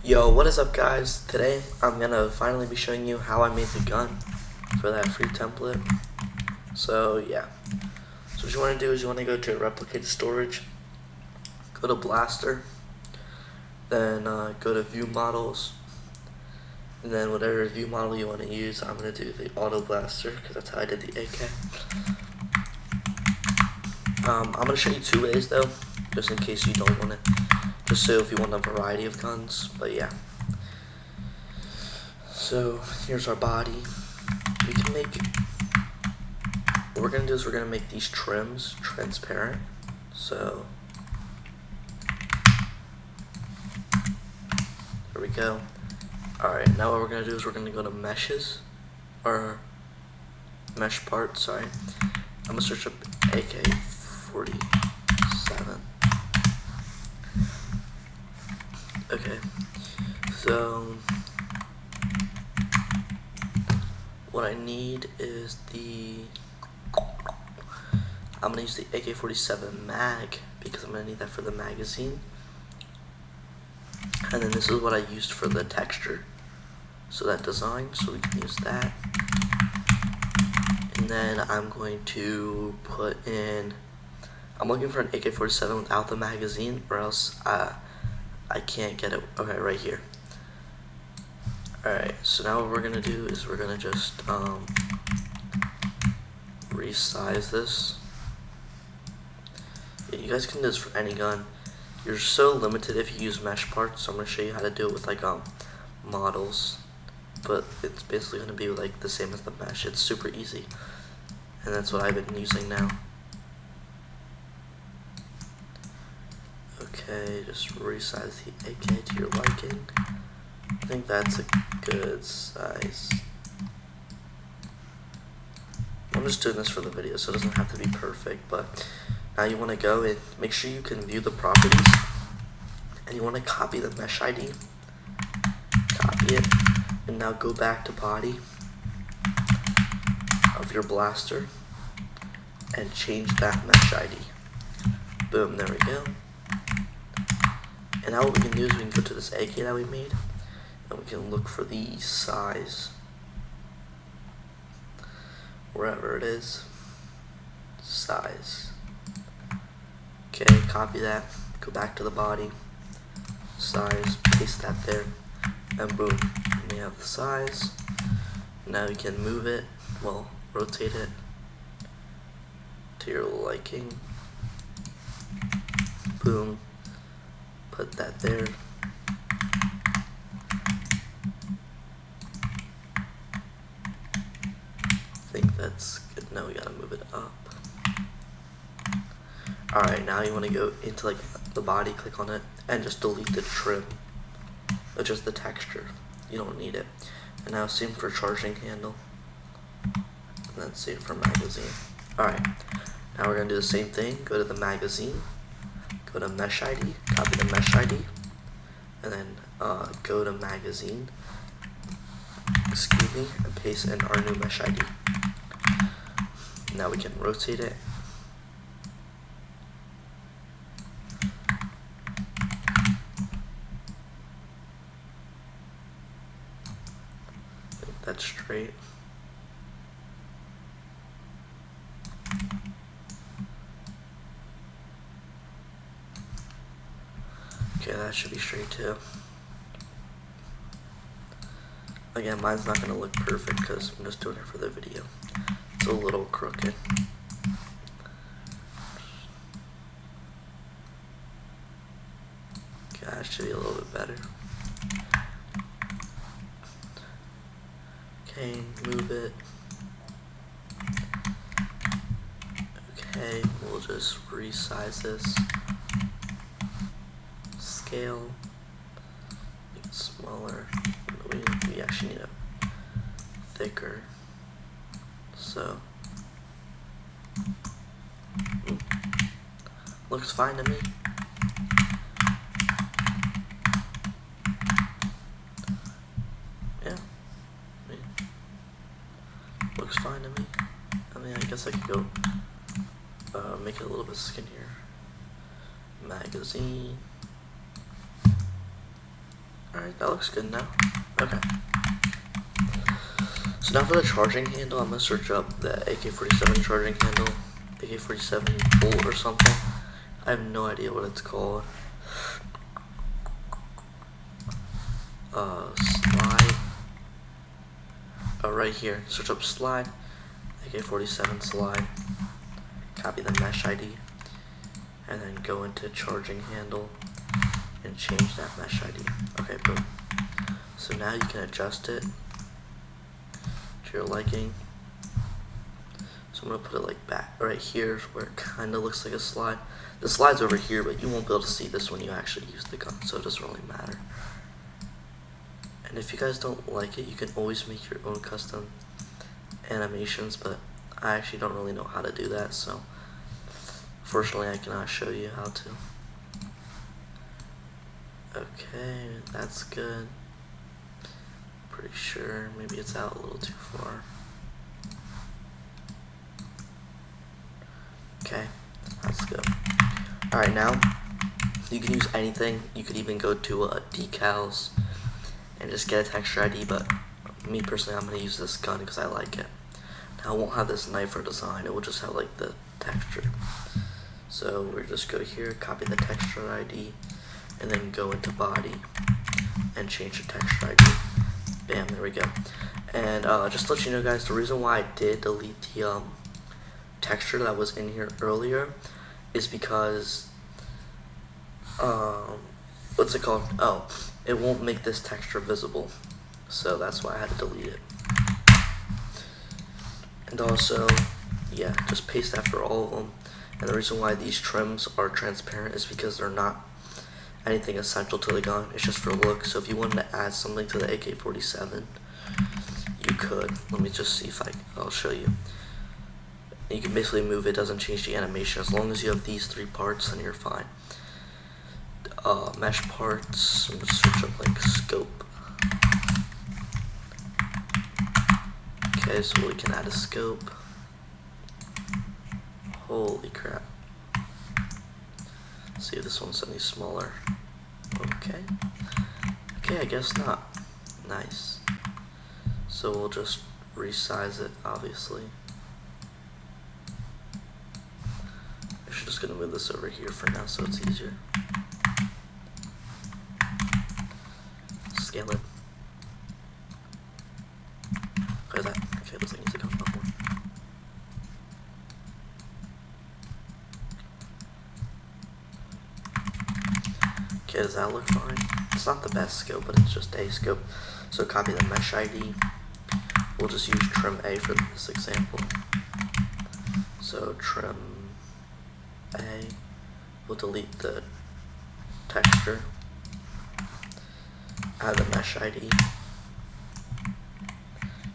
Yo, what is up guys? Today I'm gonna finally be showing you how I made the gun for that free template. So yeah, so what you want to do is you want to go to replicate storage, go to blaster, then go to view models, and then whatever view model you want to use. I'm gonna do the auto blaster because that's how I did the AK. I'm gonna show you two ways though, just in case you don't want it. Just so if you want a variety of guns, but yeah. So here's our body. We can make, what we're gonna do is we're gonna make these trims transparent. So there we go. Alright, now what we're gonna do is we're gonna go to meshes, or mesh part, sorry. I'm gonna search up AK-47. Okay, so what I need is I'm gonna use the AK-47 mag because I'm gonna need that for the magazine. And then this is what I used for the texture, so that design, so we can use that. And then I'm going to put in, I'm looking for an AK-47 without the magazine, or else I can't get it. Okay, right here. Alright, so now what we're gonna do is we're gonna just resize this. Yeah, you guys can do this for any gun. You're so limited if you use mesh parts, so I'm gonna show you how to do it with like models, but it's basically gonna be like the same as the mesh. It's super easy, and that's what I've been using now. Okay, just resize the AK to your liking. I think that's a good size. I'm just doing this for the video, so it doesn't have to be perfect, but now you want to go and make sure you can view the properties, and you want to copy the mesh ID. Copy it, and now go back to body of your blaster and change that mesh ID. Boom, there we go. And now what we can do is we can go to this AK that we made, and we can look for the size, wherever it is, size. Okay, copy that, go back to the body, size, paste that there, and boom, we have the size. Now you can move it, well, rotate it to your liking, boom, put that there. I think that's good. Now we gotta move it up. Alright, now you want to go into like the body, click on it, and just delete the trim, but just the texture. You don't need it. And now same for charging handle, and then same for magazine. Alright, now we're gonna do the same thing. Go to the magazine, go to mesh ID, copy the mesh ID, and then go to magazine, excuse me, and paste in our new mesh ID. Now we can rotate it. I think that's straight. Okay, that should be straight too. Again, mine's not gonna look perfect because I'm just doing it for the video. It's a little crooked. Okay, that should be a little bit better. Okay, move it. Okay, we'll just resize this. Scale, make it smaller. We actually need it thicker. So looks fine to me. Yeah, looks fine to me. I mean, I guess I could go make it a little bit skinnier. Magazine. Alright, that looks good now. Okay. So now for the charging handle, I'm gonna search up the AK-47 charging handle. AK-47 Bolt or something. I have no idea what it's called. Slide. Oh, right here. Search up slide. AK-47 slide. Copy the mesh ID. And then go into charging handle and change that mesh ID. Okay, boom. So now you can adjust it to your liking. So I'm gonna put it like back right here where it kind of looks like a slide. The slide's over here, but you won't be able to see this when you actually use the gun, so it doesn't really matter. And if you guys don't like it, you can always make your own custom animations, but I actually don't really know how to do that, so fortunately I cannot show you how to. Okay, that's good. Pretty sure maybe it's out a little too far. Okay, that's good. Alright, now you can use anything. You could even go to decals and just get a texture ID, but me personally, I'm going to use this gun because I like it. Now, it won't have this knife or design, it will just have like the texture. So we'll just go here, copy the texture ID, and then go into body and change the texture ID. Bam, there we go. And just to let you know, guys, the reason why I did delete the texture that was in here earlier is because what's it called? Oh, it won't make this texture visible, so that's why I had to delete it. And also, yeah, just paste that for all of them. And the reason why these trims are transparent is because they're not anything essential to the gun. It's just for look. So if you wanted to add something to the AK-47, you could. Let me just see if I'll show you. You can basically move it, doesn't change the animation. As long as you have these three parts, then you're fine. Mesh parts, I'm gonna search up like scope. Okay, so we can add a scope. Holy crap. Let's see if this one's any smaller. Okay. Okay, I guess not. Nice. So we'll just resize it, obviously. I'm just gonna move this over here for now so it's easier. Scale it. Look at that. Okay, looks like it needs to come up more. Okay, does that look fine? It's not the best scope, but it's just a scope. So copy the mesh ID. We'll just use trim A for this example. So trim A. We'll delete the texture. Add the mesh ID.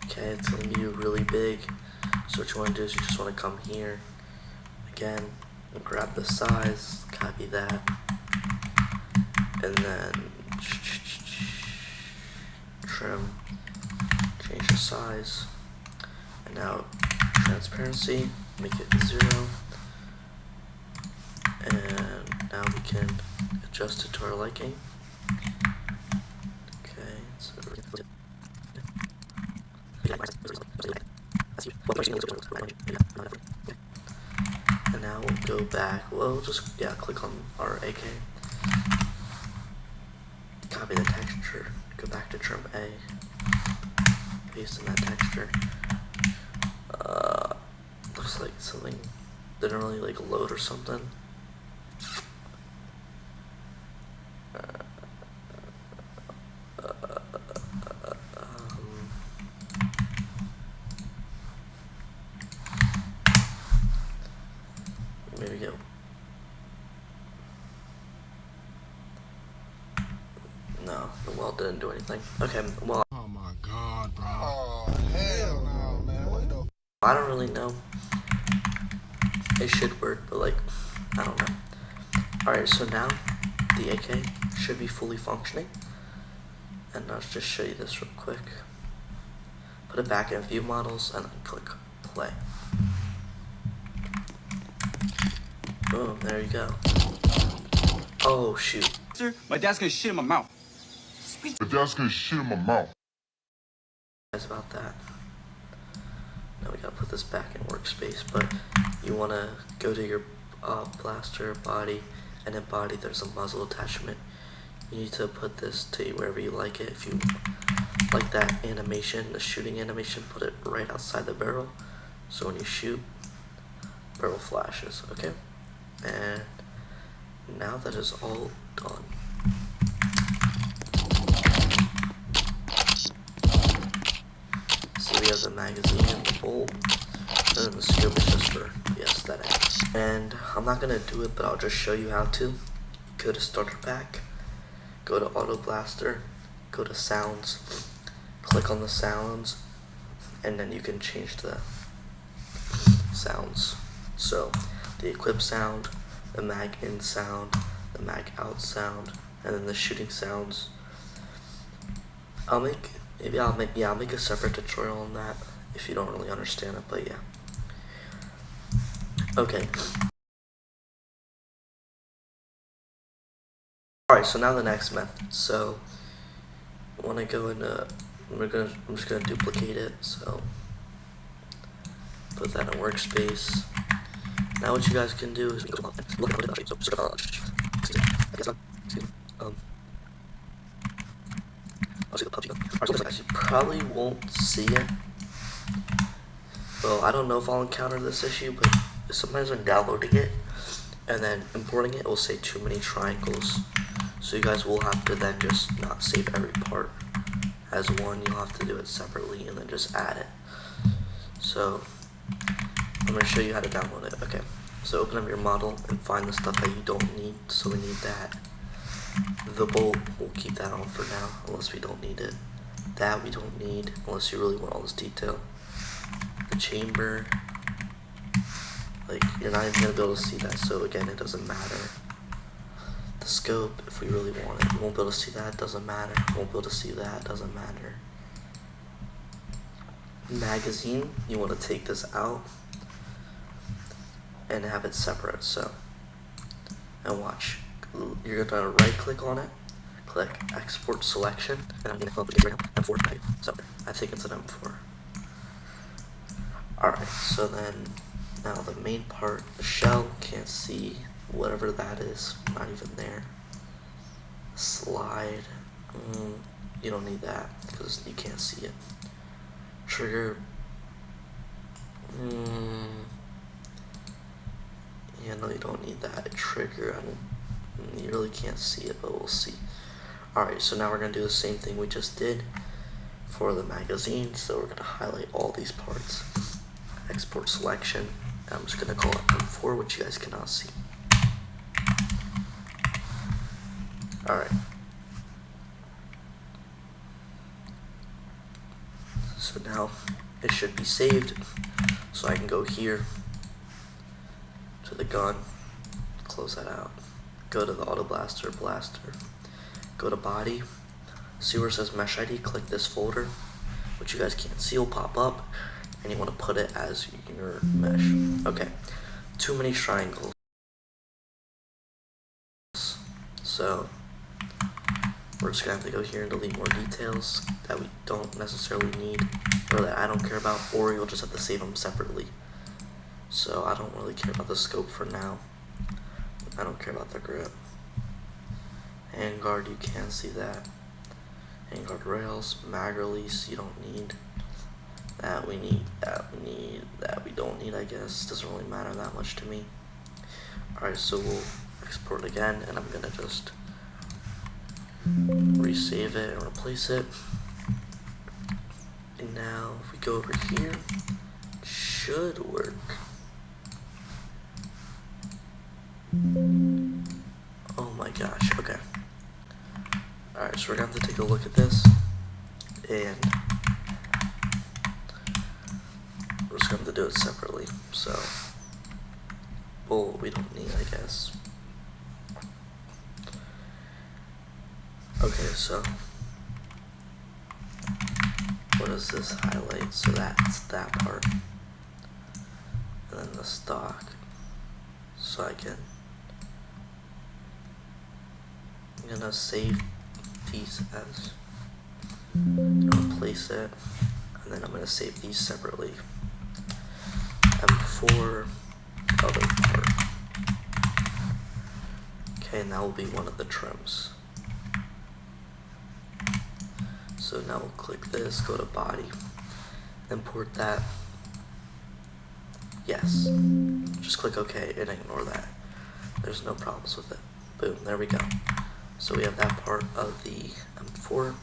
Okay, it's going to be really big. So what you want to do is you just want to come here again and grab the size, copy that, and then trim, change the size, and now transparency, make it 0, and now we can adjust it to our liking. Okay, so and now we'll go back. Well, just click on our AK, copy the texture, go back to trim A, paste in that texture. Looks like something didn't really like load or something. There we go. No, the weld didn't do anything. Okay, well. Oh my god, bro. Oh, hell no, man. What the? I don't really know. It should work, but like, I don't know. Alright, so now the AK should be fully functioning. And I'll just show you this real quick. Put it back in view models and then click play. Boom, there you go. Oh shoot. My dad's gonna shit in my mouth. But that's gonna shit in my mouth. About that. Now we gotta put this back in workspace, but you wanna go to your blaster body, and in body there's a muzzle attachment. You need to put this to wherever you like it. If you like that animation, the shooting animation, put it right outside the barrel, so when you shoot, barrel flashes. Okay, and now that is all done. So we have the magazine and the bolt, and then the scope is just for the aesthetics. And I'm not gonna do it, but I'll just show you how to. Go to starter pack, go to auto blaster, go to sounds, click on the sounds, and then you can change the sounds. So the equip sound, the mag in sound, the mag out sound, and then the shooting sounds. I'll make a separate tutorial on that if you don't really understand it, but yeah. Okay. Alright, so now the next method. So when I go into I'm just gonna duplicate it, so put that in workspace. Now what you guys can do is look at it. You probably won't see it. Well, I don't know if I'll encounter this issue, but sometimes when downloading it and then importing it, it will say too many triangles. So you guys will have to then just not save every part as one. You'll have to do it separately and then just add it. So I'm going to show you how to download it. Okay, so open up your model and find the stuff that you don't need. So we need that. The bolt, we'll keep that on for now unless we don't need it. That we don't need unless you really want all this detail. The chamber, like, you're not even going to be able to see that, so again, it doesn't matter. The scope, if we really want it, you won't be able to see that, doesn't matter. You won't be able to see that, doesn't matter. Magazine, you want to take this out and have it separate, so, and watch. You're gonna right click on it, click export selection, and I'm gonna click it right now, M4 type. So I think it's an M4. Alright, so then now the main part, the shell, can't see whatever that is, not even there. Slide, you don't need that because you can't see it. Trigger, yeah, no, you don't need that. Trigger, you really can't see it, but we'll see. Alright, so now we're going to do the same thing we just did for the magazine. So we're going to highlight all these parts. Export selection. And I'm just going to call it M4, which you guys cannot see. Alright. So now it should be saved. So I can go here to the gun, close that out. Go to the auto blaster, go to body, see where it says mesh ID, click this folder, which you guys can't see will pop up, and you want to put it as your mesh. Okay, too many triangles. So we're just gonna have to go here and delete more details that we don't necessarily need, or that I don't care about, or you'll just have to save them separately. So I don't really care about the scope for now. I don't care about the grip. Handguard, you can't see that. Handguard rails, mag release, you don't need. That we need, that we need, that we don't need, I guess. Doesn't really matter that much to me. Alright, so we'll export again, and I'm gonna just resave it and replace it. And now, if we go over here, it should work. Oh my gosh, okay. Alright, so we're gonna have to take a look at this, and we're just gonna have to do it separately. So, well, we don't need, I guess. Okay, so what does this highlight? So that's that part, and then the stock. So I'm gonna save these as. I'm gonna place it, and then I'm gonna save these separately. M4 other part. Okay, and that will be one of the trims. So now we'll click this, go to body, import that. Yes. Just click OK and ignore that. There's no problems with it. Boom, there we go. So we have that part of the M4.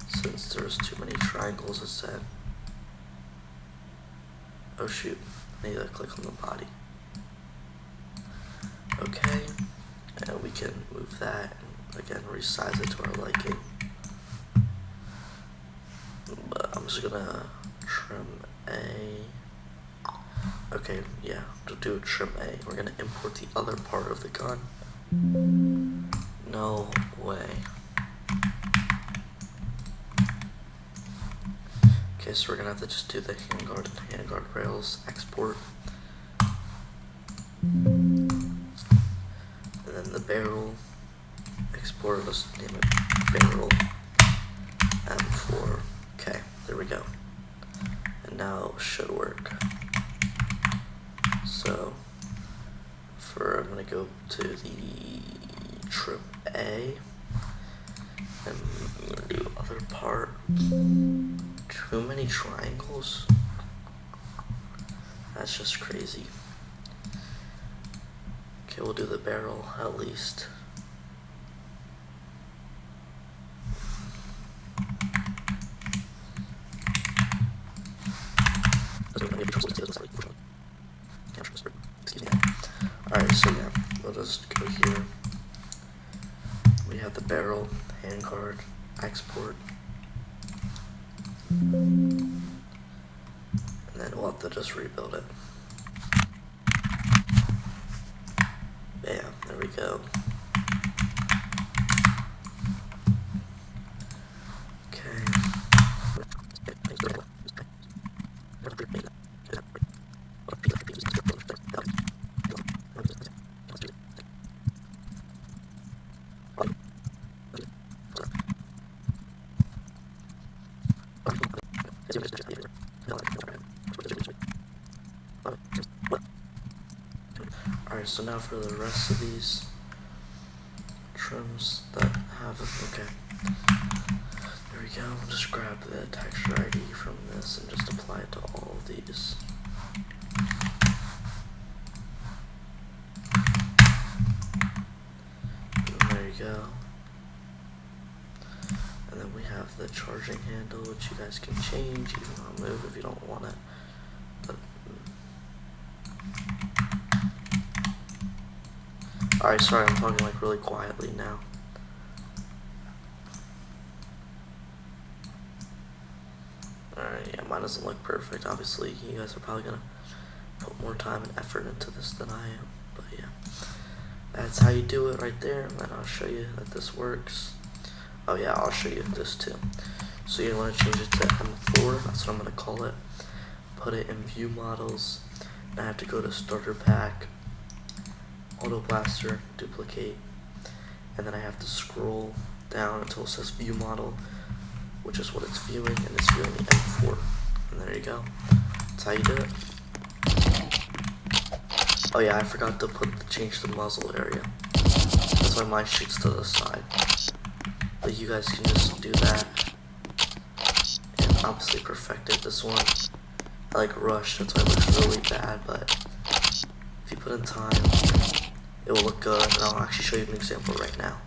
Since there's too many triangles, it said. Oh shoot, I need to click on the body. Okay, and we can move that and again resize it to our liking. But I'm just gonna trim A. Okay, yeah, to do a trim A, we're gonna import the other part of the gun. No way. Okay, so we're gonna have to just do the handguard and handguard rails export. And then the barrel export, let's name it barrel M4. Okay, there we go. And now it should work. So I'm gonna go to the trim A, and I'm gonna do other part. Too many triangles? That's just crazy. Okay, we'll do the barrel at least. Alright, so yeah, we'll just go here. We have the barrel, handguard, export. And then we'll have to just rebuild it. Bam, there we go. Okay. Alright, so now for the rest of these trims that have it. Okay. There we go. Just grab the texture ID from this and just apply it to all of these. And there you go. And then we have the charging handle, which you guys can change. You can remove if you don't want it. But alright, sorry, I'm talking like really quietly now. Alright, yeah, mine doesn't look perfect. Obviously, you guys are probably gonna put more time and effort into this than I am. But yeah, that's how you do it right there. And then I'll show you that this works. Oh yeah, I'll show you this too. So you want to change it to M4, that's what I'm going to call it. Put it in view models. And I have to go to starter pack, auto blaster, duplicate, and then I have to scroll down until it says view model, which is what it's viewing, and it's viewing the M4. And there you go. That's how you do it. Oh yeah, I forgot to change the muzzle area. That's why mine shoots to the side. But you guys can just do that and obviously perfect it. This one I like rushed, that's why it looks really bad, but if you put in time it will look good, and I'll actually show you an example right now.